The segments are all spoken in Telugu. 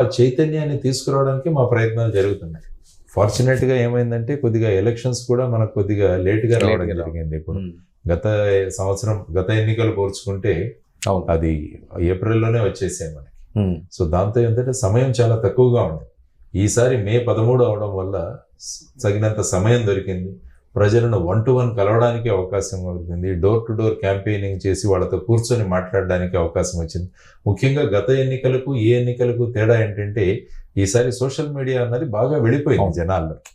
ఆ చైతన్యాన్ని తీసుకురావడానికి మా ప్రయత్నాలు జరుగుతున్నాయి. ఫార్చునేట్గా ఏమైందంటే కొద్దిగా ఎలక్షన్స్ కూడా మనకు కొద్దిగా లేట్గా రావడం జరిగింది. ఇప్పుడు గత ఎన్నికలు పోల్చుకుంటే అది ఏప్రిల్లోనే వచ్చేసాయి మనకి. సో దాంతో ఏంటంటే సమయం చాలా తక్కువగా ఉంది. ఈసారి మే 13 అవడం వల్ల తగినంత సమయం దొరికింది. ప్రజలను 1-to-1 కలవడానికి అవకాశం దొరికింది. డోర్ టు డోర్ క్యాంపెయినింగ్ చేసి వాళ్ళతో కూర్చొని మాట్లాడడానికి అవకాశం వచ్చింది. ముఖ్యంగా గత ఎన్నికలకు ఈ ఎన్నికలకు తేడా ఏంటంటే ఈసారి సోషల్ మీడియా అన్నది బాగా వెళ్ళిపోయింది జనాల్లోకి.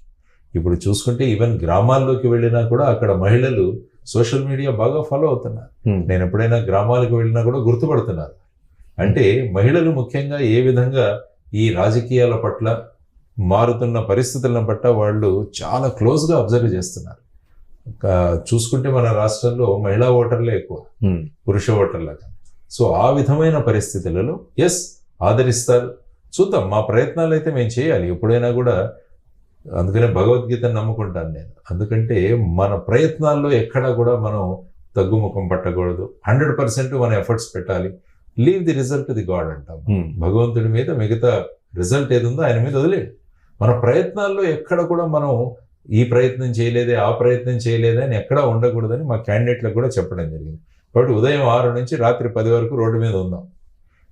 ఇప్పుడు చూసుకుంటే ఈవెన్ గ్రామాల్లోకి వెళ్ళినా కూడా అక్కడ మహిళలు సోషల్ మీడియా బాగా ఫాలో అవుతున్నారు. నేను ఎప్పుడైనా గ్రామాలకు వెళ్ళినా కూడా గుర్తుపడుతున్నారు. అంటే మహిళలు ముఖ్యంగా ఏ విధంగా ఈ రాజకీయాల పట్ల మారుతున్న పరిస్థితులను పట్ల వాళ్ళు చాలా క్లోజ్గా అబ్జర్వ్ చేస్తున్నారు. చూసుకుంటే మన రాష్ట్రంలో మహిళా ఓటర్లే ఎక్కువ పురుష ఓటర్లుగా. సో ఆ విధమైన పరిస్థితులలో ఆదరిస్తారు. చూద్దాం, మా ప్రయత్నాలు అయితే మేము చేయాలి ఎప్పుడైనా కూడా. అందుకనే భగవద్గీతను నమ్ముకుంటాను నేను. ఎందుకంటే మన ప్రయత్నాల్లో ఎక్కడా కూడా మనం తగ్గుముఖం పట్టకూడదు. 100% మన ఎఫర్ట్స్ పెట్టాలి. Leave the result the God అంటాం. భగవంతుడి మీద మిగతా రిజల్ట్ ఏది ఉందో ఆయన మీద వదిలేడు. మన ప్రయత్నాల్లో ఎక్కడ కూడా మనం ఈ ప్రయత్నం చేయలేదే ఆ ప్రయత్నం చేయలేదే అని ఎక్కడా ఉండకూడదని మా క్యాండిడేట్లకు కూడా చెప్పడం జరిగింది. కాబట్టి ఉదయం 6 నుంచి రాత్రి 10 వరకు రోడ్డు మీద ఉందాం.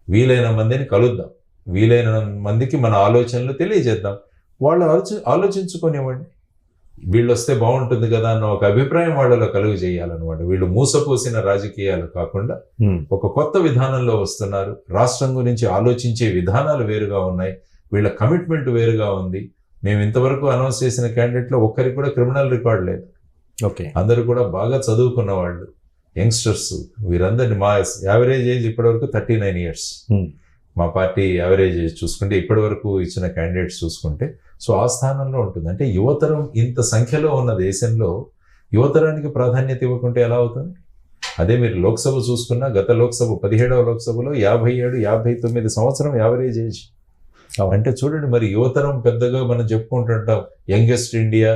వీలైన మందిని కలుద్దాం. వీలైన మందికి మన ఆలోచనలు తెలియజేద్దాం. వాళ్ళు ఆలోచించుకునేవ్వండి. వీళ్ళు వస్తే బాగుంటుంది కదా అన్న ఒక అభిప్రాయం వాళ్ళలో కలుగు చేయాలన్నమాట. వీళ్ళు మూసపోసిన రాజకీయాలు కాకుండా ఒక కొత్త విధానంలో వస్తున్నారు. రాష్ట్రం గురించి ఆలోచించే విధానాలు వేరుగా ఉన్నాయి. వీళ్ళ కమిట్మెంట్ వేరుగా ఉంది. మేము ఇంతవరకు అనౌన్స్ చేసిన క్యాండిడేట్లో ఒక్కరికి కూడా క్రిమినల్ రికార్డ్ లేదు. అందరూ కూడా బాగా చదువుకున్న వాళ్ళు, యంగ్స్టర్స్. వీరందరినీ మా యావరేజ్ ఏజ్ ఇప్పటివరకు 39 years. మా పార్టీ యావరేజ్ ఏజ్ చూసుకుంటే ఇప్పటి వరకు ఇచ్చిన క్యాండిడేట్స్ చూసుకుంటే సో ఆ స్థానంలో ఉంటుంది. అంటే యువతరం ఇంత సంఖ్యలో ఉన్న దేశంలో యువతరానికి ప్రాధాన్యత ఇవ్వకుంటే ఎలా అవుతుంది? అదే మీరు లోక్సభ చూసుకున్నా గత లోక్సభ 17వ లోక్సభలో 57-59 సంవత్సరం యావరేజ్ ఏజ్. అంటే చూడండి, మరి యువతరం పెద్దగా మనం చెప్పుకుంటుంటాం యంగెస్ట్ ఇండియా,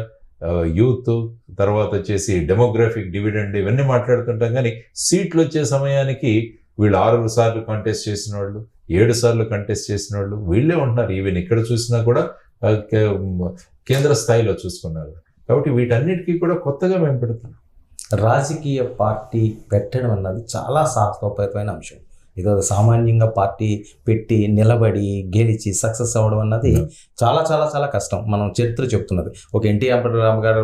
యూత్, తర్వాత వచ్చేసి డెమోగ్రాఫిక్ డివిడెండ్ ఇవన్నీ మాట్లాడుతుంటాం. కానీ సీట్లు వచ్చే సమయానికి వీళ్ళు 6 సార్లు కంటెస్ట్ చేసిన వాళ్ళు, 7 సార్లు కంటెస్ట్ చేసిన వాళ్ళు వీళ్ళే ఉంటున్నారు. ఈవెన్ ఇక్కడ చూసినా కూడా కేంద్ర స్థాయిలో చూసుకున్నారు. కాబట్టి వీటన్నిటికీ కూడా కొత్తగా మేము పెడుతున్నాం. రాజకీయ పార్టీ పెట్టడం అన్నది చాలా సాహసోపేతమైన అంశం. ఏదో సామాన్యంగా పార్టీ పెట్టి నిలబడి గెలిచి సక్సెస్ అవ్వడం అన్నది చాలా చాలా చాలా కష్టం. మనం చరిత్ర చెప్తున్నది. ఒక ఎన్టీ రామారావు గారు